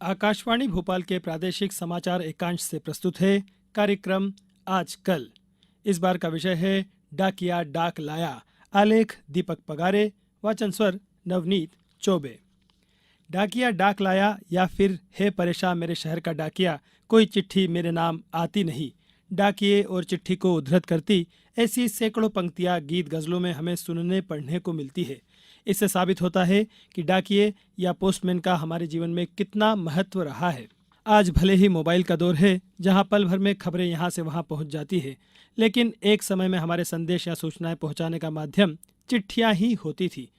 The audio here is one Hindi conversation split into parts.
आकाशवाणी भोपाल के प्रादेशिक समाचार एकांश से प्रस्तुत है कार्यक्रम आज कल। इस बार का विषय है डाकिया डाक लाया। आलेख दीपक पगारे, वाचन स्वर नवनीत चौबे। डाकिया डाक लाया या फिर हे परेशान मेरे शहर का डाकिया, कोई चिट्ठी मेरे नाम आती नहीं। डाकिये और चिट्ठी को उद्धृत करती ऐसी सैकड़ों पंक्तियां गीत गजलों में हमें सुनने पढ़ने को मिलती है। इससे साबित होता है कि डाकिये या पोस्टमैन का हमारे जीवन में कितना महत्व रहा है। आज भले ही मोबाइल का दौर है, जहां पल भर में खबरें यहां से वहां पहुंच जाती है, लेकिन एक समय में हमारे संदेश या सूचनाएं पहुंचाने का माध्यम चिट्ठियां ही होती थी।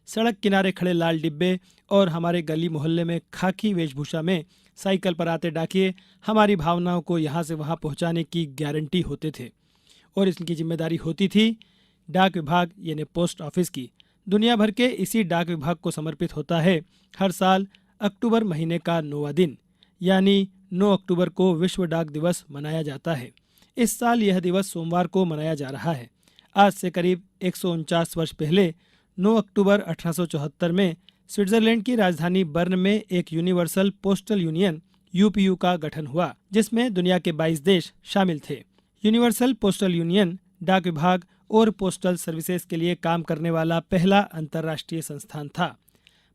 सड़क किनारे खड़े लाल डिब्बे और हमारे गली मोहल्ले में खाकी वेशभूषा में साइकिल पर आते डाकिये हमारी भावनाओं को यहाँ से वहाँ पहुँचाने की गारंटी होते थे और इनकी जिम्मेदारी होती थी डाक विभाग यानी पोस्ट ऑफिस की। दुनिया भर के इसी डाक विभाग को समर्पित होता है हर साल अक्टूबर महीने का 9वां दिन, यानी 9 अक्टूबर को विश्व डाक दिवस मनाया जाता है। इस साल यह दिवस सोमवार को मनाया जा रहा है। आज से करीब 149 वर्ष पहले 9 अक्टूबर 1874 में स्विट्जरलैंड की राजधानी बर्न में एक यूनिवर्सल पोस्टल यूनियन यूपीयू का गठन हुआ, जिसमें दुनिया के 22 देश शामिल थे। यूनिवर्सल पोस्टल यूनियन डाक विभाग और पोस्टल सर्विसेज के लिए काम करने वाला पहला अंतर्राष्ट्रीय संस्थान था।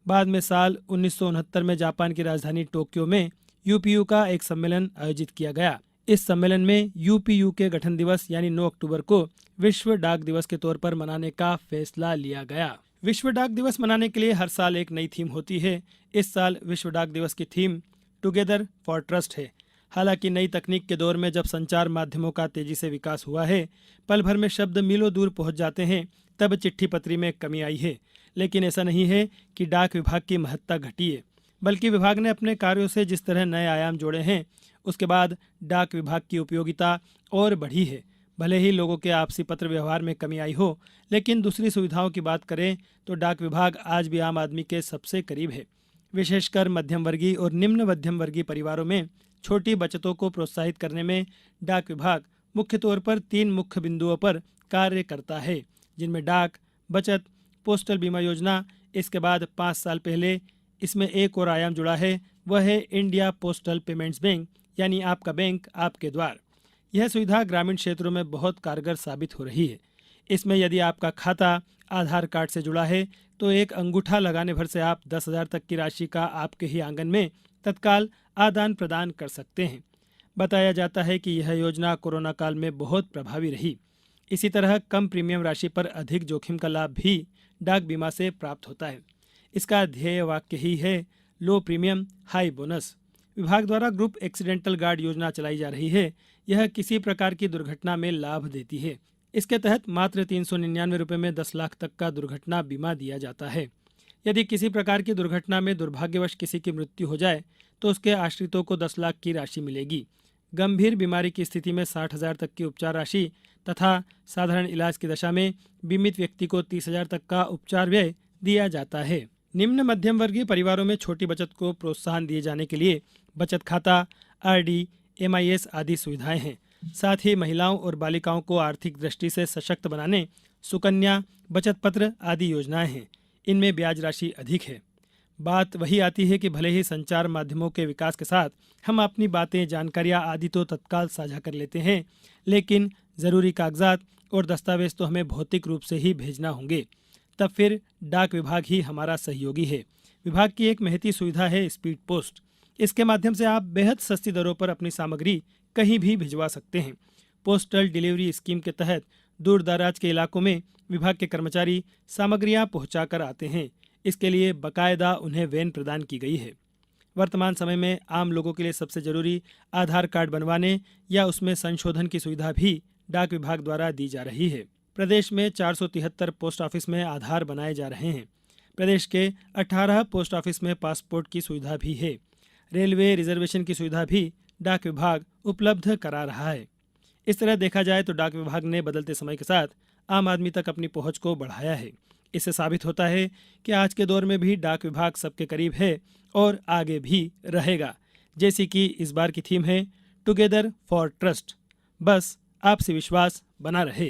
बाद में साल 1969 में जापान की राजधानी टोक्यो में यूपीयू का एक सम्मेलन आयोजित किया गया। इस सम्मेलन में यूपीयू के गठन दिवस यानी 9 अक्टूबर को विश्व डाक दिवस के तौर पर मनाने का फैसला लिया गया। विश्व डाक दिवस मनाने के लिए हर साल एक नई थीम होती है। इस साल विश्व डाक दिवस की थीम टुगेदर फॉर ट्रस्ट है। हालांकि नई तकनीक के दौर में जब संचार माध्यमों का तेजी से विकास हुआ है, पल भर में शब्द मीलों दूर पहुंच जाते हैं, तब चिट्ठी पत्री में कमी आई है। लेकिन ऐसा नहीं है कि डाक विभाग की महत्ता घटी है, बल्कि विभाग ने अपने कार्यों से जिस तरह नए आयाम जोड़े हैं, उसके बाद डाक विभाग की उपयोगिता और बढ़ी है। भले ही लोगों के आपसी पत्र व्यवहार में कमी आई हो, लेकिन दूसरी सुविधाओं की बात करें तो डाक विभाग आज भी आम आदमी के सबसे करीब है। विशेषकर मध्यम वर्गीय और निम्न मध्यम वर्गीय परिवारों में छोटी बचतों को प्रोत्साहित करने में डाक विभाग मुख्य तौर पर 3 मुख्य बिंदुओं पर कार्य करता है, जिनमें डाक, बचत, पोस्टल बीमा योजना। इसके बाद 5 साल पहले इसमें एक और आयाम जुड़ा है, वह है इंडिया पोस्टल पेमेंट्स बैंक, यानी आपका बैंक आपके द्वार। यह सुविधा ग्रामीण क्षेत्रों में बहुत कारगर साबित हो रही है। इसमें यदि आपका खाता आधार कार्ड से जुड़ा है तो एक अंगूठा लगाने भर से आप 10,000 तक की राशि का आपके ही आंगन में तत्काल आदान प्रदान कर सकते हैं। बताया जाता है कि यह योजना कोरोना काल में बहुत प्रभावी रही। इसी तरह कम प्रीमियम राशि पर अधिक जोखिम का लाभ भी डाक बीमा से प्राप्त होता है। इसका ध्येय वाक्य ही है लो प्रीमियम हाई बोनस। विभाग द्वारा ग्रुप एक्सीडेंटल गार्ड योजना चलाई जा रही है। यह किसी प्रकार की दुर्घटना में लाभ देती है। इसके तहत मात्र 399 रुपये में 10 लाख तक का दुर्घटना बीमा दिया जाता है। यदि किसी प्रकार की दुर्घटना में दुर्भाग्यवश किसी की मृत्यु हो जाए तो उसके आश्रितों को 10 लाख की राशि मिलेगी। गंभीर बीमारी की स्थिति में 60,000 तक की उपचार राशि तथा साधारण इलाज की दशा में बीमित व्यक्ति को 30,000 तक का उपचार व्यय दिया जाता है। निम्न मध्यम वर्गीय परिवारों में छोटी बचत को प्रोत्साहन दिए जाने के लिए बचत खाता, आरडी, एमआईएस आदि सुविधाएं हैं। साथ ही महिलाओं और बालिकाओं को आर्थिक दृष्टि से सशक्त बनाने सुकन्या, बचत पत्र आदि योजनाएं हैं। इनमें ब्याज राशि अधिक है। बात वही आती है कि भले ही संचार माध्यमों के विकास के साथ हम अपनी बातें, जानकारियां आदि तो तत्काल साझा कर लेते हैं, लेकिन ज़रूरी कागजात और दस्तावेज तो हमें भौतिक रूप से ही भेजना होंगे। तब फिर डाक विभाग ही हमारा सहयोगी है। विभाग की एक महती सुविधा है स्पीड पोस्ट। इसके माध्यम से आप बेहद सस्ती दरों पर अपनी सामग्री कहीं भी भिजवा सकते हैं। पोस्टल डिलीवरी स्कीम के तहत दूर दराज के इलाकों में विभाग के कर्मचारी सामग्रियां पहुंचाकर आते हैं। इसके लिए बाकायदा उन्हें वैन प्रदान की गई है। वर्तमान समय में आम लोगों के लिए सबसे जरूरी आधार कार्ड बनवाने या उसमें संशोधन की सुविधा भी डाक विभाग द्वारा दी जा रही है। प्रदेश में 473 पोस्ट ऑफिस में आधार बनाए जा रहे हैं। प्रदेश के 18 पोस्ट ऑफिस में पासपोर्ट की सुविधा भी है। रेलवे रिजर्वेशन की सुविधा भी डाक विभाग उपलब्ध करा रहा है। इस तरह देखा जाए तो डाक विभाग ने बदलते समय के साथ आम आदमी तक अपनी पहुंच को बढ़ाया है। इससे साबित होता है कि आज के दौर में भी डाक विभाग सबके करीब है और आगे भी रहेगा। जैसी कि इस बार की थीम है टुगेदर फॉर ट्रस्ट, बस आपसी विश्वास बना रहे।